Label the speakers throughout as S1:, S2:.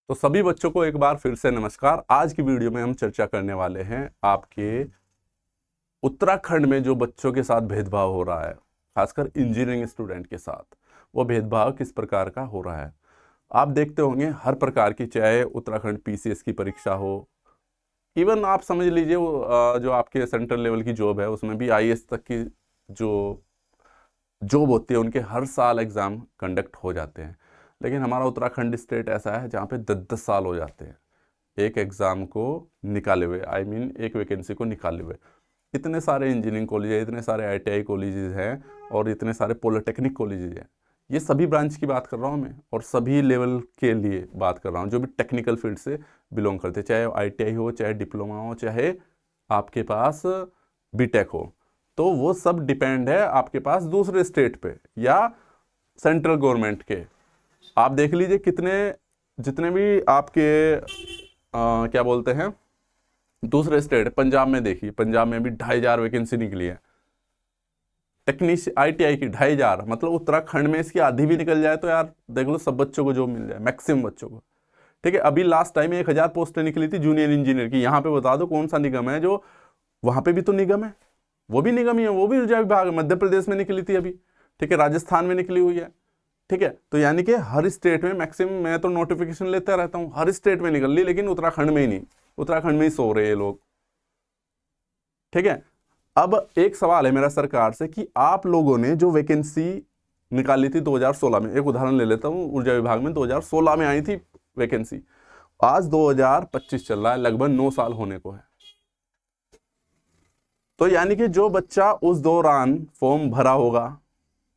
S1: तो सभी बच्चों को एक बार फिर से नमस्कार। आज की वीडियो में हम चर्चा करने वाले हैं आपके उत्तराखंड में जो बच्चों के साथ भेदभाव हो रहा है, खासकर इंजीनियरिंग स्टूडेंट के साथ, वो भेदभाव किस प्रकार का हो रहा है। आप देखते होंगे हर प्रकार की, चाहे उत्तराखंड पीसीएस की परीक्षा हो, इवन आप समझ लीजिए जो आपके सेंट्रल लेवल की जॉब है उसमें भी आईएएस तक की जो जॉब होती है उनके हर साल एग्ज़ाम कंडक्ट हो जाते हैं। लेकिन हमारा उत्तराखंड स्टेट ऐसा है जहाँ पे 10-10 साल हो जाते हैं एक एग्ज़ाम को निकाले हुए, एक वैकेंसी को निकाले हुए। इतने सारे इंजीनियरिंग कॉलेज है, इतने सारे आईटीआई कॉलेजेस हैं और इतने सारे पॉलिटेक्निक कॉलेजेस हैं। ये सभी ब्रांच की बात कर रहा हूँ मैं, और सभी लेवल के लिए बात कर रहा हूँ जो भी टेक्निकल फील्ड से बिलोंग करते हैं, चाहे आईटीआई हो, चाहे डिप्लोमा हो, चाहे आपके पास बीटेक हो। तो वो सब डिपेंड है आपके पास दूसरे स्टेट पे या सेंट्रल गवर्नमेंट के। आप देख लीजिए जितने भी आपके क्या बोलते हैं दूसरे स्टेट, पंजाब में देखिए, पंजाब में भी 2500 वैकेंसी निकली है आईटीआई की 2500। मतलब उत्तराखंड में इसकी आधी भी निकल जाए तो यार देख लो, सब बच्चों को जॉब मिल जाए, मैक्सिमम बच्चों को। ठीक है, अभी लास्ट टाइम 1000 पोस्टें निकली थी जूनियर इंजीनियर की। यहाँ पे बता दो कौन सा निगम है जो, वहां पे भी तो निगम है, वो भी निगम ही है, वो भी ऊर्जा विभाग मध्य प्रदेश में निकली थी अभी। ठीक है, राजस्थान में निकली हुई है। ठीक है, तो यानी कि हर स्टेट में मैक्सिमम, मैं तो नोटिफिकेशन लेता रहता हूँ, हर स्टेट में निकल ली, लेकिन उत्तराखंड में ही नहीं। उत्तराखंड में ही सो रहे हैं लोग। ठीक है, अब एक सवाल है मेरा सरकार से कि आप लोगों ने जो वैकेंसी निकाली थी 2016 में, एक उदाहरण ले लेता हूँ, ऊर्जा विभाग में 2016 में आई थी वैकेंसी, आज 2025 चल रहा है, लगभग 9 साल होने को है। तो यानी कि जो बच्चा उस दौरान फॉर्म भरा होगा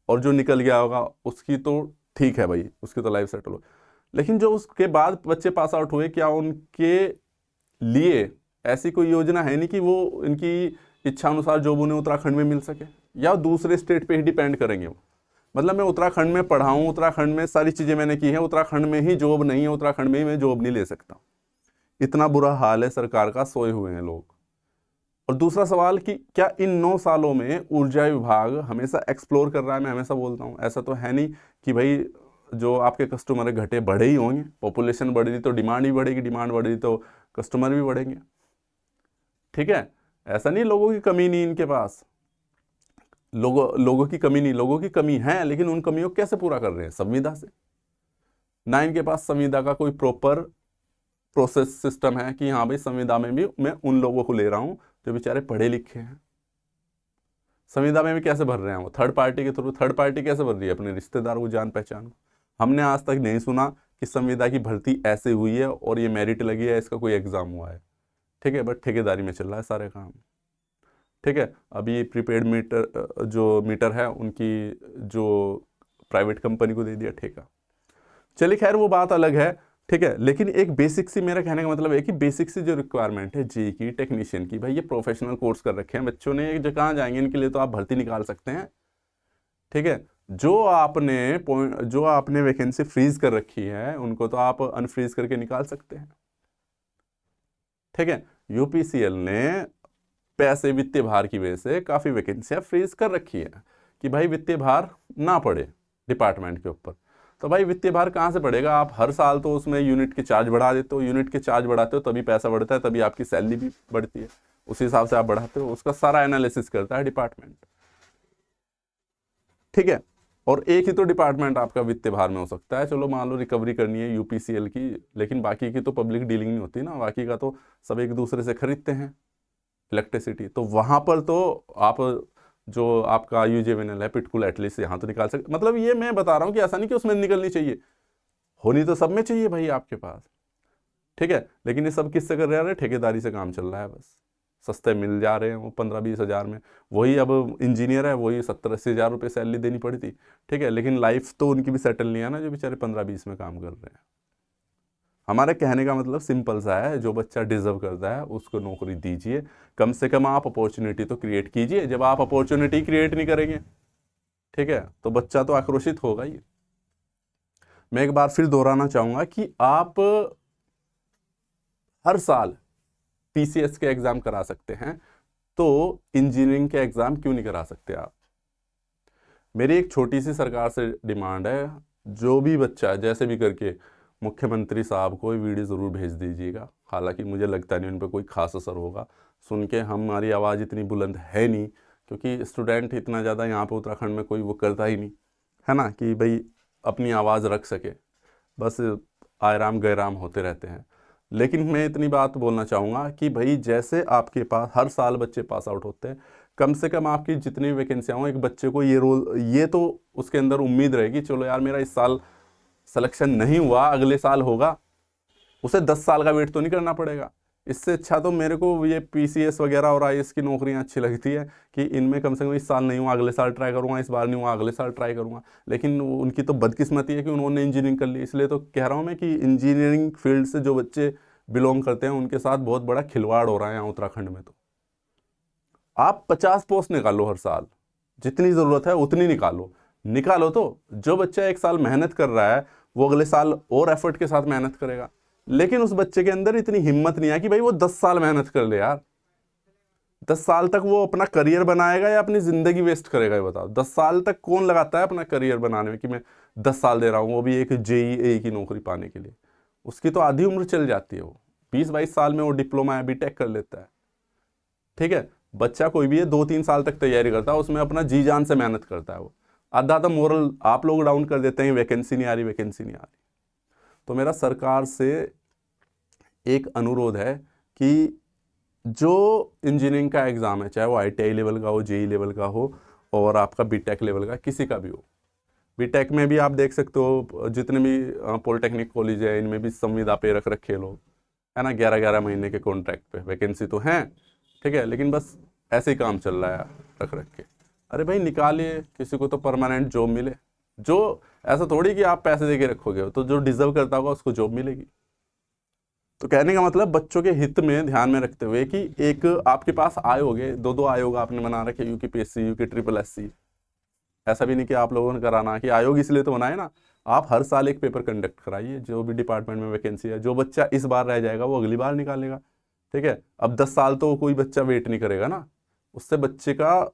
S1: और जो निकल गया होगा उसकी तो ठीक है भाई, उसकी तो लाइफ सेटल हो। लेकिन जो उसके बाद बच्चे पास आउट हुए, क्या उनके लिए ऐसी कोई योजना है नहीं कि वो इनकी इच्छा अनुसार जॉब उन्हें उत्तराखंड में मिल सके, या दूसरे स्टेट पे ही डिपेंड करेंगे वो। मतलब मैं उत्तराखंड में पढ़ा हूँ, उत्तराखंड में सारी चीज़ें मैंने की हैं, उत्तराखंड में ही जॉब नहीं है, उत्तराखंड में ही मैं जॉब नहीं ले सकता। इतना बुरा हाल है सरकार का, सोए हुए हैं लोग। और दूसरा सवाल कि क्या इन 9 सालों में ऊर्जा विभाग हमेशा एक्सप्लोर कर रहा है। मैं हमेशा बोलता हूँ ऐसा तो है नहीं कि भाई जो आपके कस्टमर है घटे बढ़े ही होंगे, पॉपुलेशन बढ़ रही तो डिमांड भी बढ़ेगी, डिमांड बढ़ रही तो कस्टमर भी बढ़ेंगे। ठीक है, ऐसा नहीं लोगों की कमी नहीं इनके पास, लोगों की कमी नहीं, लोगों की कमी है, लेकिन उन कमियों को कैसे पूरा कर रहे हैं? संविदा से। ना इनके पास संविदा का कोई प्रॉपर प्रोसेस सिस्टम है कि हाँ भाई संविदा में भी मैं उन लोगों को ले रहा हूँ जो बेचारे पढ़े लिखे हैं। संविदा में भी कैसे भर रहे हैं वो? थर्ड पार्टी के थ्रू। थर्ड पार्टी कैसे भर रही है? अपने रिश्तेदारों को, जान पहचान को। हमने आज तक नहीं सुना कि संविदा की भर्ती ऐसे हुई है और ये मेरिट लगी है, इसका कोई एग्जाम हुआ है। ठीक है, बट ठेकेदारी में चल रहा है सारे काम। ठीक है, अभी प्रीपेड मीटर, जो मीटर है उनकी, जो प्राइवेट कंपनी को दे दिया ठेका। चलिए खैर वो बात अलग है। ठीक है, लेकिन एक बेसिक सी, मेरा कहने का मतलब है कि बेसिक सी जो रिक्वायरमेंट है जेई की, टेक्नीशियन की, भाई ये प्रोफेशनल कोर्स कर रखे हैं बच्चों ने, जो कहाँ जाएंगे इनके लिए तो आप भर्ती निकाल सकते हैं। ठीक है, जो आपने वैकेंसी फ्रीज कर रखी है उनको तो आप अनफ्रीज करके निकाल सकते हैं। ठीक है, यूपीसीएल ने पैसे, वित्तीय भार की वजह से काफ़ी वैकेंसियाँ फ्रीज कर रखी है कि भाई वित्तीय भार ना पड़े डिपार्टमेंट के ऊपर। तो भाई वित्तीय भार कहाँ से पड़ेगा? आप हर साल तो उसमें यूनिट के चार्ज बढ़ा देते हो, यूनिट के चार्ज बढ़ाते हो तभी पैसा बढ़ता है, तभी आपकी सैलरी भी बढ़ती है, उसी हिसाब से आप बढ़ाते हो। उसका सारा एनालिसिस करता है डिपार्टमेंट। ठीक है, और एक ही तो डिपार्टमेंट आपका वित्तीय भार में हो सकता है। चलो मान लो रिकवरी करनी है यूपीसीएल की, लेकिन बाकी की तो पब्लिक डीलिंग नहीं होती ना, बाकी का तो सब एक दूसरे से खरीदते हैं इलेक्ट्रिसिटी। तो वहां पर तो आप जो आपका यूजेविनल है, पिटकुल, एटलीस्ट यहाँ तो निकाल सकते। मतलब ये मैं बता रहा हूँ कि ऐसा नहीं कि उसमें निकलनी चाहिए, होनी तो सब में चाहिए भाई आपके पास। ठीक है, लेकिन ये सब किससे कर रहे हैं? ठेकेदारी से काम चल रहा है, बस सस्ते मिल जा रहे हैं वो 15-20 हज़ार में। वही अब इंजीनियर है, वही 70-80 हज़ार रुपये सैलरी देनी पड़ी थी। ठीक है, लेकिन लाइफ तो उनकी भी सेटल नहीं है ना, जो बेचारे 15-20 में काम कर रहे हैं। हमारे कहने का मतलब सिंपल सा है, जो बच्चा डिजर्व करता है उसको नौकरी दीजिए, कम से कम आप अपॉर्चुनिटी तो क्रिएट कीजिए। जब आप अपॉर्चुनिटी क्रिएट नहीं करेंगे, ठीक है, तो बच्चा तो आक्रोशित होगा ही। मैं एक बार फिर दोहराना चाहूंगा कि आप हर साल पीसीएस के एग्जाम करा सकते हैं, तो इंजीनियरिंग के एग्जाम क्यों नहीं करा सकते आप? मेरी एक छोटी सी सरकार से डिमांड है, जो भी बच्चा जैसे भी करके मुख्यमंत्री साहब को ये वीडियो ज़रूर भेज दीजिएगा। हालांकि मुझे लगता नहीं उन पर कोई ख़ास असर होगा, सुन के हमारी आवाज़ इतनी बुलंद है नहीं, क्योंकि स्टूडेंट इतना ज़्यादा यहाँ पे उत्तराखंड में कोई वो करता ही नहीं है ना, कि भाई अपनी आवाज़ रख सके, बस आराम गैराम होते रहते हैं। लेकिन मैं इतनी बात बोलना चाहूँगा कि भाई जैसे आपके पास हर साल बच्चे पास आउट होते हैं, कम से कम आपकी जितनी भी वैकेंसियाँ हों, एक बच्चे को ये रोल, ये तो उसके अंदर उम्मीद रहेगी, चलो यार मेरा इस साल सिलेक्शन नहीं हुआ, अगले साल होगा, उसे 10 साल का वेट तो नहीं करना पड़ेगा। इससे अच्छा तो मेरे को ये पीसीएस वगैरह और आईएएस की नौकरियां अच्छी लगती है कि इनमें कम से कम इस साल नहीं हुआ अगले साल ट्राई करूंगा, इस बार नहीं हुआ अगले साल ट्राई करूंगा। लेकिन उनकी तो बदकिस्मती है कि उन्होंने इंजीनियरिंग कर ली। इसलिए तो कह रहा हूँ मैं कि इंजीनियरिंग फील्ड से जो बच्चे बिलोंग करते हैं उनके साथ बहुत बड़ा खिलवाड़ हो रहा है यहाँ उत्तराखंड में। तो आप 50 पोस्ट निकालो हर साल, जितनी ज़रूरत है उतनी निकालो। तो जो बच्चा एक साल मेहनत कर रहा है वो अगले साल और एफर्ट के साथ मेहनत करेगा। लेकिन उस बच्चे के अंदर इतनी हिम्मत नहीं है कि भाई वो 10 साल मेहनत कर ले यार। 10 साल तक वो अपना करियर बनाएगा या अपनी ज़िंदगी वेस्ट करेगा, ये बताओ। 10 साल तक कौन लगाता है अपना करियर बनाने में कि मैं 10 साल दे रहा हूँ, वो भी एक जेईई की नौकरी पाने के लिए। उसकी तो आधी उम्र चल जाती है। वो 20-22 साल में वो डिप्लोमा या बीटेक कर लेता है। ठीक है, बच्चा कोई भी है 2-3 साल तक तैयारी करता है, उसमें अपना जी जान से मेहनत करता है। वो आधा आधा मोरल आप लोग डाउन कर देते हैं, वैकेंसी नहीं आ रही, वैकेंसी नहीं आ रही। तो मेरा सरकार से एक अनुरोध है कि जो इंजीनियरिंग का एग्ज़ाम है, चाहे वो आईटीआई लेवल का हो, जेई लेवल का हो, और आपका बीटेक लेवल का, किसी का भी हो। बीटेक में भी आप देख सकते हो जितने भी पॉलिटेक्निक कॉलेज है, इनमें भी संविदा पे रख रखे लोग, है ना, 11-11 महीने के कॉन्ट्रैक्ट पे। वैकेंसी तो हैं, ठीक है, लेकिन बस ऐसे ही काम चल रहा है रख के। अरे भाई निकालिए, किसी को तो परमानेंट जॉब मिले। जो ऐसा थोड़ी कि आप पैसे दे के रखोगे, तो जो डिजर्व करता होगा उसको जॉब मिलेगी। तो कहने का मतलब बच्चों के हित में ध्यान में रखते हुए कि एक आपके पास आयोग है, 2-2 आयोग आपने बना रखे, यूपीएससी, यूके ट्रिपल एससी। ऐसा भी नहीं कि आप लोगों ने कराना, कि आयोग इसलिए तो बनाए ना, आप हर साल एक पेपर कंडक्ट कराइए, जो भी डिपार्टमेंट में वैकेंसी है। जो बच्चा इस बार रह जाएगा वो अगली बार निकालेगा। ठीक है, अब 10 साल तो कोई बच्चा वेट नहीं करेगा ना, उससे बच्चे का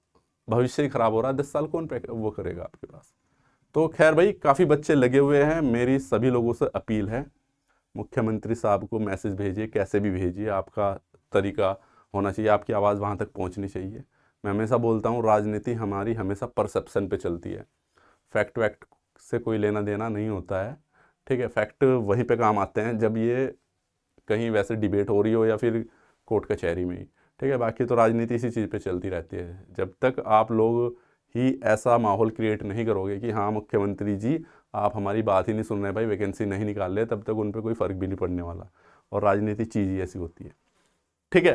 S1: भविष्य ही खराब हो रहा है। 10 साल कौन वो करेगा आपके पास। तो खैर भाई, काफ़ी बच्चे लगे हुए हैं। मेरी सभी लोगों से अपील है, मुख्यमंत्री साहब को मैसेज भेजिए, कैसे भी भेजिए, आपका तरीका होना चाहिए, आपकी आवाज़ वहाँ तक पहुँचनी चाहिए। मैं हमेशा बोलता हूँ, राजनीति हमारी हमेशा परसेप्शन पे चलती है, फैक्ट वैक्ट से कोई लेना देना नहीं होता है। ठीक है, फैक्ट वहीं पे काम आते हैं जब ये कहीं वैसे डिबेट हो रही हो या फिर कोर्ट कचहरी में ही। ठीक है, बाकी तो राजनीति इसी चीज़ पे चलती रहती है। जब तक आप लोग ही ऐसा माहौल क्रिएट नहीं करोगे कि हाँ मुख्यमंत्री जी आप हमारी बात ही नहीं सुन रहे भाई, वैकेंसी नहीं निकाल रहे, तब तक उन पर कोई फ़र्क भी नहीं पड़ने वाला। और राजनीति चीज़ ही ऐसी होती है। ठीक है,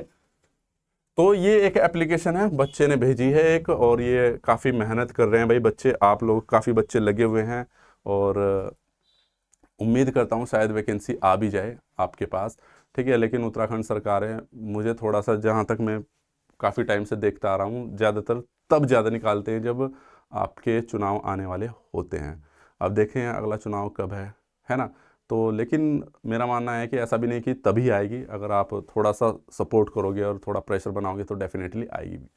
S1: तो ये एक एप्लीकेशन है, बच्चे ने भेजी है एक, और ये काफ़ी मेहनत कर रहे हैं भाई बच्चे, आप लोग काफ़ी बच्चे लगे हुए हैं, और उम्मीद करता हूँ शायद वैकेंसी आ भी जाए आपके पास। ठीक है, लेकिन उत्तराखंड सरकार है, मुझे थोड़ा सा, जहाँ तक मैं काफ़ी टाइम से देखता आ रहा हूँ, ज़्यादातर तब ज़्यादा निकालते हैं जब आपके चुनाव आने वाले होते हैं। अब देखें अगला चुनाव कब है ना। तो लेकिन मेरा मानना है कि ऐसा भी नहीं कि तभी आएगी, अगर आप थोड़ा सा सपोर्ट करोगे और थोड़ा प्रेशर बनाओगे तो डेफिनेटली आएगी भी।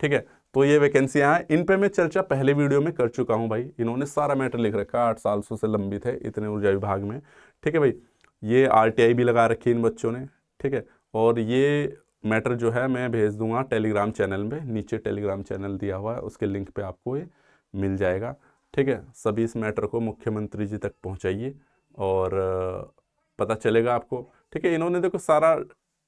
S1: ठीक है, तो ये वैकेंसियाँ हैं, इन पे मैं चर्चा पहले वीडियो में कर चुका हूँ भाई। इन्होंने सारा मैटर लिख रखा, 8 साल से लंबित है इतने ऊर्जा विभाग में। ठीक है भाई, ये आरटीआई भी लगा रखी है इन बच्चों ने। ठीक है, और ये मैटर जो है मैं भेज दूंगा टेलीग्राम चैनल में, नीचे टेलीग्राम चैनल दिया हुआ है, उसके लिंक पे आपको ये मिल जाएगा। ठीक है, सभी इस मैटर को मुख्यमंत्री जी तक पहुंचाइए और पता चलेगा आपको। ठीक है, इन्होंने देखो सारा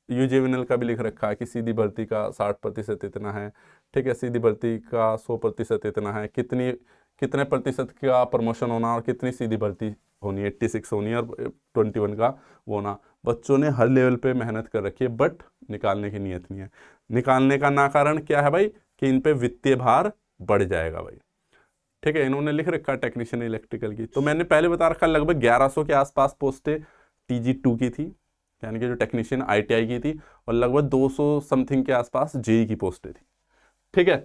S1: यूजेविनल का भी लिख रखा है कि सीधी भर्ती का 60% इतना है। ठीक है, सीधी भर्ती का 100% इतना है, कितने प्रतिशत का प्रमोशन होना और कितनी सीधी भर्ती होनी है, 86 होनी है और 21 का वो होना। बच्चों ने हर लेवल पे मेहनत कर रखी है, बट निकालने की नीयत नहीं है। निकालने का ना कारण क्या है भाई, कि इन पे वित्तीय भार बढ़ जाएगा भाई। ठीक है, इन्होंने लिख रखा टेक्नीशियन इलेक्ट्रिकल की, तो मैंने पहले बता रखा लगभग 1100 के आसपास पोस्टें TG2 की थी, यानी कि जो टेक्नीशियन ITI की थी, और लगभग 200 समथिंग के आसपास जेई की पोस्टें थी। ठीक है,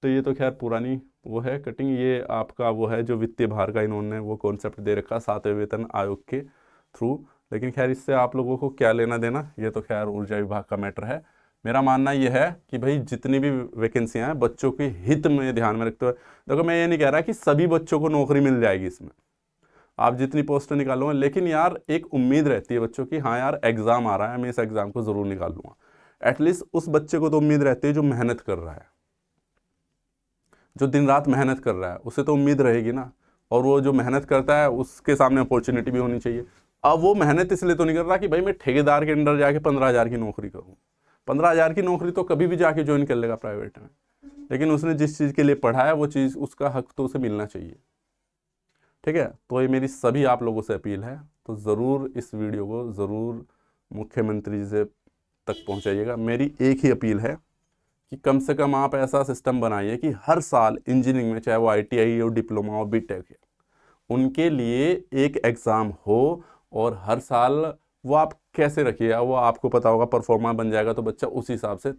S1: तो ये तो खैर पुरानी वो है कटिंग, ये आपका वो है जो वित्तीय भार का इन्होंने वो कॉन्सेप्ट दे रखा 7वें वेतन आयोग के थ्रू। लेकिन खैर इससे आप लोगों को क्या लेना देना, ये तो खैर ऊर्जा विभाग का मैटर है। मेरा मानना ये है कि भाई जितनी भी वैकेंसियाँ हैं बच्चों के हित में ध्यान में रखते हुए, देखो मैं ये नहीं कह रहा कि सभी बच्चों को नौकरी मिल जाएगी इसमें, आप जितनी पोस्टें निकालोगे, लेकिन यार एक उम्मीद रहती है बच्चों की, हाँ यार एग्ज़ाम आ रहा है, मैं इस एग्ज़ाम को ज़रूर निकाल लूँगा। एटलीस्ट उस बच्चे को तो उम्मीद रहती है जो मेहनत कर रहा है, जो दिन रात मेहनत कर रहा है, उसे तो उम्मीद रहेगी ना। और वो जो मेहनत करता है उसके सामने अपॉर्चुनिटी भी होनी चाहिए। अब वो मेहनत इसलिए तो नहीं कर रहा कि भाई मैं ठेकेदार के अंडर जाके 15,000 की नौकरी करूँ। 15,000 की नौकरी तो कभी भी जाके ज्वाइन कर लेगा प्राइवेट में, लेकिन उसने जिस चीज़ के लिए पढ़ा है वो चीज़, उसका हक तो उसे मिलना चाहिए। ठीक है, तो ये मेरी सभी आप लोगों से अपील है, तो ज़रूर इस वीडियो को ज़रूर मुख्यमंत्री जी से तक पहुंचाइएगा। मेरी एक ही अपील है कि कम से कम आप ऐसा सिस्टम बनाइए कि हर साल इंजीनियरिंग में, चाहे वो ITI हो, डिप्लोमा हो, बीटेक हो, उनके लिए एक एग्ज़ाम हो, और हर साल वो आप कैसे रखिएगा, वो आपको पता होगा, परफॉर्मा बन जाएगा तो बच्चा उस हिसाब से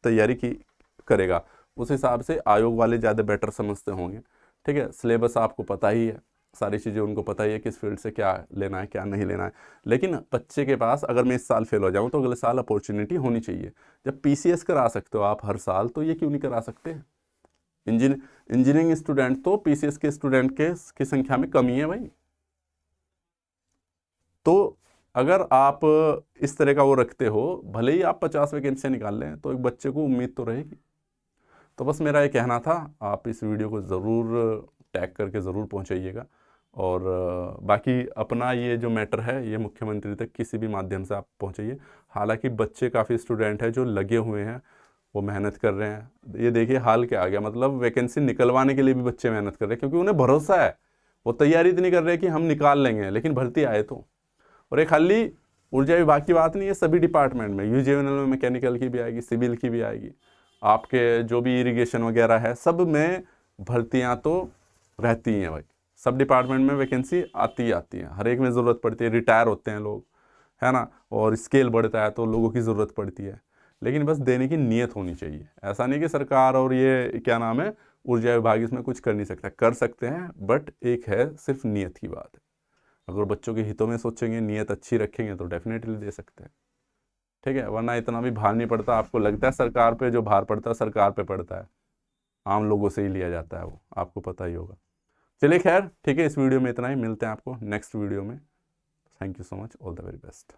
S1: तैयारी की करेगा, उस हिसाब से आयोग वाले ज़्यादा बेटर समझते होंगे। ठीक है, सिलेबस आपको पता ही है, सारी चीज़ें उनको पता ही है, किस फील्ड से क्या लेना है क्या नहीं लेना है। लेकिन बच्चे के पास अगर मैं इस साल फेल हो जाऊँ तो अगले साल अपॉर्चुनिटी होनी चाहिए। जब PCS करा सकते हो आप हर साल, तो ये क्यों नहीं करा सकते? इंजीनियरिंग स्टूडेंट तो PCS के स्टूडेंट की संख्या में कमी है भाई। तो अगर आप इस तरह का वो रखते हो, भले ही आप 50 वैकेंसियाँ निकाल लें, तो एक बच्चे को उम्मीद तो रहेगी। तो बस मेरा ये कहना था, आप इस वीडियो को ज़रूर टैग करके ज़रूर पहुंचाइएगा। और बाकी अपना ये जो मैटर है ये मुख्यमंत्री तक किसी भी माध्यम से आप पहुंचाइए। हालांकि बच्चे काफ़ी स्टूडेंट हैं जो लगे हुए हैं, वो मेहनत कर रहे हैं। ये देखिए हाल क्या आ गया, मतलब वैकेंसी निकलवाने के लिए भी बच्चे मेहनत कर रहे हैं, क्योंकि उन्हें भरोसा है, वो तैयारी इतनी कर रहे हैं कि हम निकाल लेंगे, लेकिन भर्ती आए तो। और ये खाली ऊर्जा विभाग की बात नहीं है, सभी डिपार्टमेंट में, UGNL में मैकेनिकल की भी आएगी, सिविल की भी आएगी, आपके जो भी इरिगेशन वगैरह है सब में भर्तियां तो रहती हैं भाई। सब डिपार्टमेंट में वैकेंसी आती ही आती है, हर एक में ज़रूरत पड़ती है, रिटायर होते हैं लोग, है ना, और स्केल बढ़ता है तो लोगों की ज़रूरत पड़ती है। लेकिन बस देने की नीयत होनी चाहिए। ऐसा नहीं कि सरकार और ये क्या नाम है ऊर्जा विभाग इसमें कुछ कर नहीं सकता, कर सकते हैं, बट एक है सिर्फ नीयत की बात है। अगर बच्चों के हितों में सोचेंगे, नीयत अच्छी रखेंगे तो डेफिनेटली दे सकते हैं। ठीक है, वरना इतना भी भार नहीं पड़ता। आपको लगता है सरकार पे जो भार पड़ता है सरकार पे पड़ता है, आम लोगों से ही लिया जाता है, वो आपको पता ही होगा। चलिए खैर ठीक है, इस वीडियो में इतना ही, मिलते हैं आपको नेक्स्ट वीडियो में। Thank you so much, all the very best.